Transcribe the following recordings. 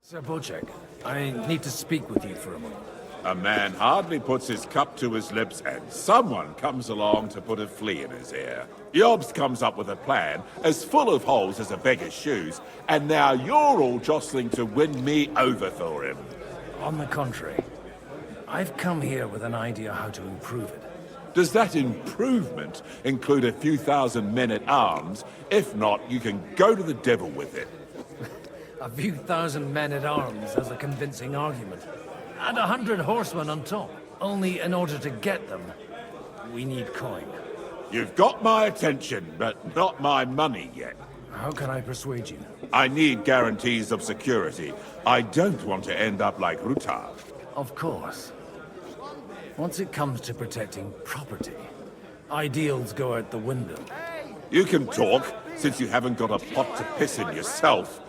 Sir Bochek, I need to speak with you for a moment. A man hardly puts his cup to his lips and someone comes along to put a flea in his ear. Yobs comes up with a plan as full of holes as a beggar's shoes, and now you're all jostling to win me over for him. On the contrary, I've come here with an idea how to improve it. Does that improvement include a few thousand men-at-arms? If not, you can go to the devil with it. A few thousand men-at-arms as a convincing argument. And 100 horsemen on top. Only in order to get them, we need coin. You've got my attention, but not my money yet. How can I persuade you? I need guarantees of security. I don't want to end up like Rutar. Of course. Once it comes to protecting property, ideals go out the window. You can talk, since you haven't got a pot to piss in yourself.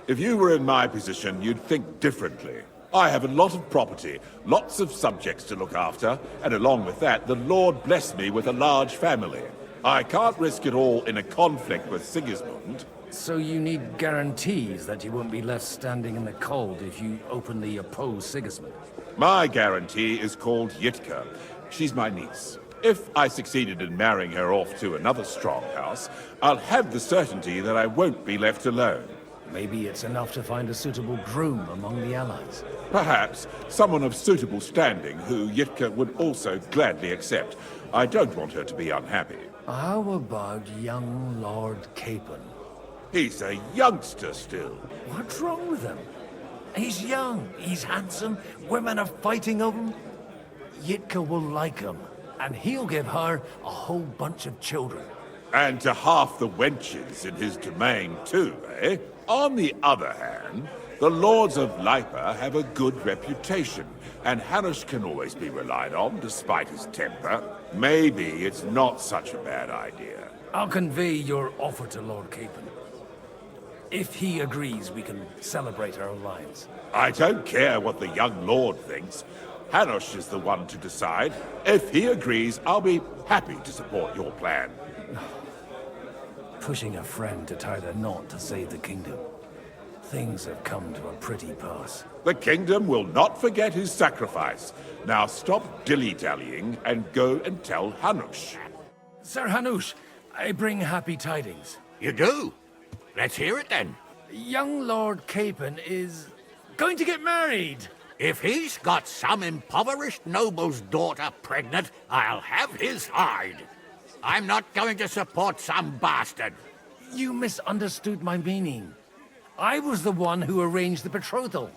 If you were in my position, you'd think differently. I have a lot of property, lots of subjects to look after, and along with that, the Lord blessed me with a large family. I can't risk it all in a conflict with Sigismund. So you need guarantees that you won't be left standing in the cold if you openly oppose Sigismund. My guarantee is called Yitka. She's my niece. If I succeeded in marrying her off to another strong house, I'll have the certainty that I won't be left alone. Maybe it's enough to find a suitable groom among the allies. Perhaps someone of suitable standing who Yitka would also gladly accept. I don't want her to be unhappy. How about young Lord Capon? He's a youngster still. What's wrong with him? He's young, he's handsome, women are fighting over him. Yitka will like him, and he'll give her a whole bunch of children. And to half the wenches in his domain too, eh? On the other hand, the lords of Lipa have a good reputation, and Hanush can always be relied on, despite his temper. Maybe it's not such a bad idea. I'll convey your offer to Lord Capon. If he agrees, we can celebrate our alliance. I don't care what the young lord thinks. Hanush is the one to decide. If he agrees, I'll be happy to support your plan. Pushing a friend to tie the knot to save the kingdom. Things have come to a pretty pass. The kingdom will not forget his sacrifice. Now stop dilly-dallying and go and tell Hanush. Sir Hanush, I bring happy tidings. You do? Let's hear it then. Young Lord Capon is going to get married. If he's got some impoverished noble's daughter pregnant, I'll have his hide. I'm not going to support some bastard. You misunderstood my meaning. I was the one who arranged the betrothal.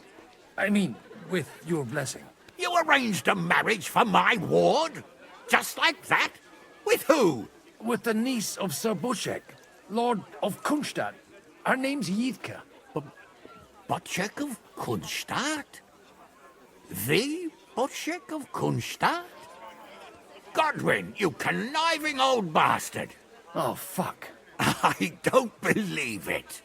I mean, with your blessing. You arranged a marriage for my ward? Just like that? With who? With the niece of Sir Bochek, Lord of Kunstadt. Her name's Yitka. Bochek of Kunstadt? The Bochek of Kunstadt? Godwin, you conniving old bastard! Oh, fuck. I don't believe it.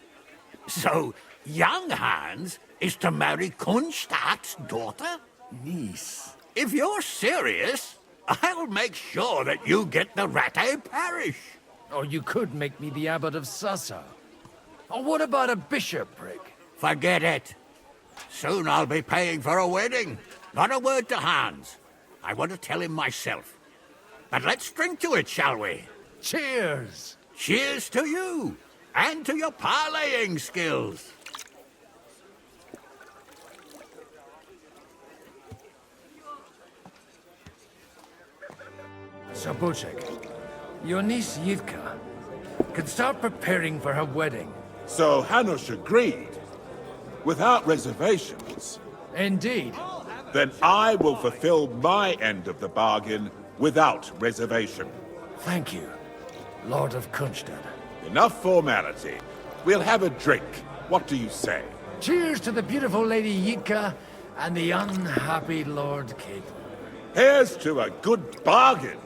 So, young Hans is to marry Kunstadt's daughter? Niece. If you're serious, I'll make sure that you get the Rattay parish. Or you could make me the abbot of Sassa. Or what about a bishopric? Forget it. Soon I'll be paying for a wedding. Not a word to Hans. I want to tell him myself. But let's drink to it, shall we? Cheers! Cheers to you, and to your parleying skills. Sir Bochek, your niece Yitka can start preparing for her wedding. So Hanush agreed, without reservations. Indeed. Then I will fulfill my end of the bargain without reservation. Thank you, Lord of Kunstadt. Enough formality. We'll have a drink. What do you say? Cheers to the beautiful Lady Yitka and the unhappy Lord Capon. Here's to a good bargain.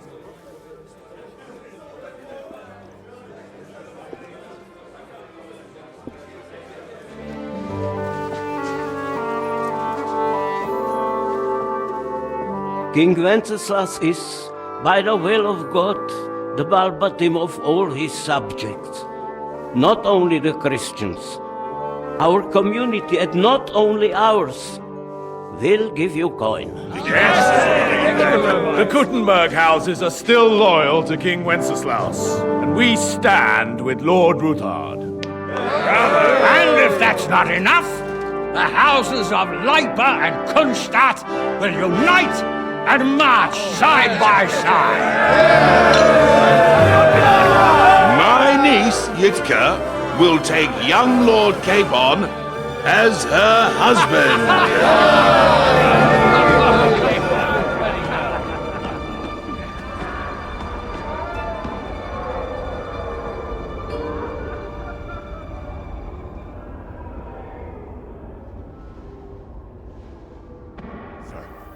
King Wenceslas is, by the will of God, the Balbatim of all his subjects, not only the Christians, our community, and not only ours, will give you coin. The Kuttenberg houses are still loyal to King Wenceslaus, and we stand with Lord Ruthard. And if that's not enough, the houses of Leipa and Kunstadt will unite and march side by side. My niece, Yitka, will take young Lord Capon as her husband.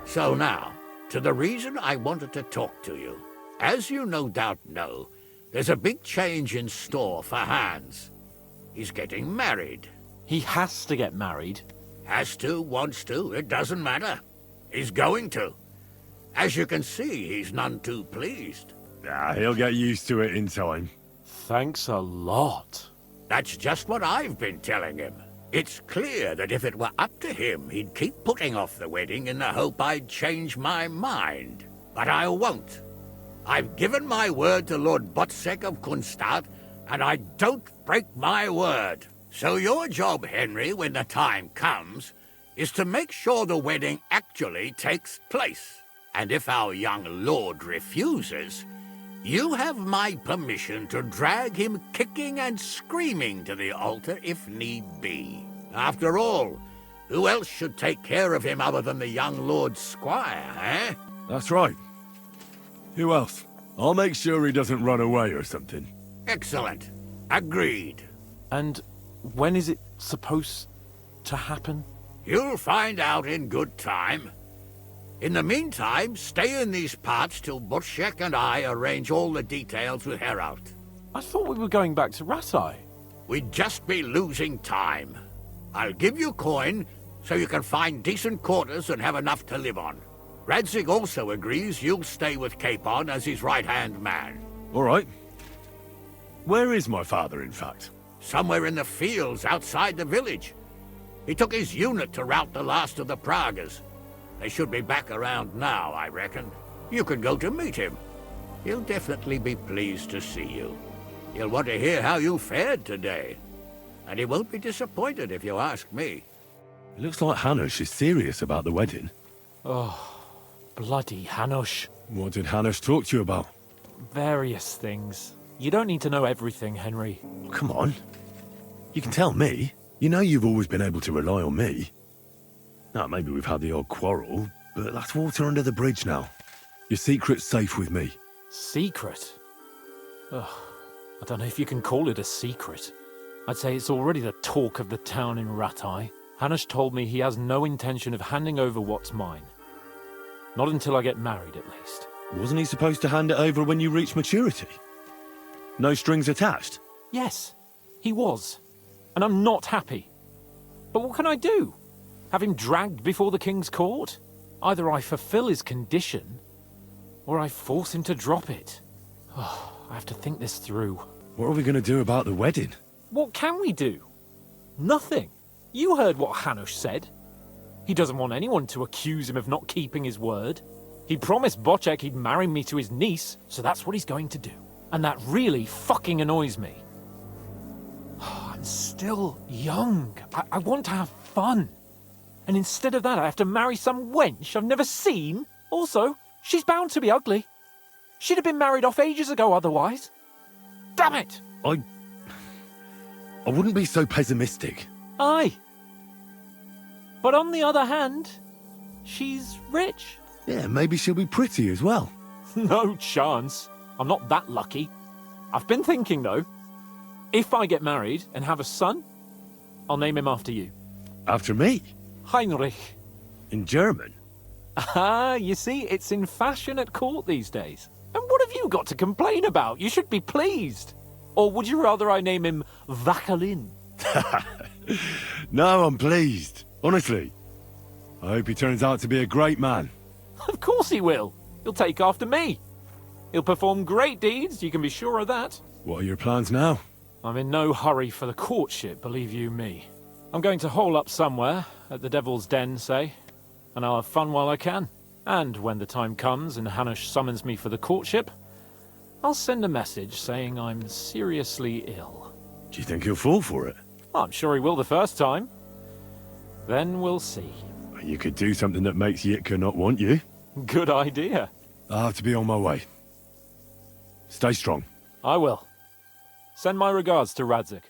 So now, to the reason I wanted to talk to you. As you no doubt know, there's a big change in store for Hans. He's getting married. He has to get married. Has to, wants to, it doesn't matter. He's going to. As you can see, he's none too pleased. He'll get used to it in time. Thanks a lot. That's just what I've been telling him. It's clear that if it were up to him, he'd keep putting off the wedding in the hope I'd change my mind. But I won't. I've given my word to Lord Botzek of Kunstadt, and I don't break my word. So your job, Henry, when the time comes, is to make sure the wedding actually takes place. And if our young lord refuses, you have my permission to drag him kicking and screaming to the altar if need be. After all, who else should take care of him other than the young lord's squire, eh? That's right. Who else? I'll make sure he doesn't run away or something. Excellent. Agreed. And when is it supposed to happen? You'll find out in good time. In the meantime, stay in these parts till Butchek and I arrange all the details with Herald. I thought we were going back to Ratai. We'd just be losing time. I'll give you coin so you can find decent quarters and have enough to live on. Radzig also agrees you'll stay with Capon as his right-hand man. All right. Where is my father, in fact? Somewhere in the fields outside the village. He took his unit to rout the last of the Pragas. They should be back around now, I reckon. You could go to meet him. He'll definitely be pleased to see you. He'll want to hear how you fared today. And he won't be disappointed if you ask me. It looks like Hanush is serious about the wedding. Bloody Hanush. What did Hanush talk to you about? Various things. You don't need to know everything, Henry. Come on. You can tell me. You know you've always been able to rely on me. Now, maybe we've had the odd quarrel, but that's water under the bridge now. Your secret's safe with me. Secret? Ugh, I don't know if you can call it a secret. I'd say it's already the talk of the town in Ratai. Hanush told me he has no intention of handing over what's mine. Not until I get married, at least. Wasn't he supposed to hand it over when you reach maturity? No strings attached? Yes, he was. And I'm not happy. But what can I do? Have him dragged before the king's court? Either I fulfill his condition, or I force him to drop it. Oh, I have to think this through. What are we going to do about the wedding? What can we do? Nothing. You heard what Hanush said. He doesn't want anyone to accuse him of not keeping his word. He promised Bocek he'd marry me to his niece, so that's what he's going to do. And that really fucking annoys me. I'm still young. I want to have fun. And instead of that, I have to marry some wench I've never seen. Also, she's bound to be ugly. She'd have been married off ages ago otherwise. Damn it! I wouldn't be so pessimistic. Aye. But on the other hand, she's rich. Yeah, maybe she'll be pretty as well. No chance. I'm not that lucky. I've been thinking, though. If I get married and have a son, I'll name him after you. After me? Heinrich. In German? Ah, you see, it's in fashion at court these days. And what have you got to complain about? You should be pleased. Or would you rather I name him Vacalin? No, I'm pleased. Honestly. I hope he turns out to be a great man. Of course he will. He'll take after me. He'll perform great deeds, you can be sure of that. What are your plans now? I'm in no hurry for the courtship, believe you me. I'm going to hole up somewhere, at the Devil's Den, say, and I'll have fun while I can. And when the time comes and Hanush summons me for the courtship, I'll send a message saying I'm seriously ill. Do you think he'll fall for it? I'm sure he will the first time. Then we'll see. You could do something that makes Yitka not want you. Good idea. I'll have to be on my way. Stay strong. I will. Send my regards to Radzik.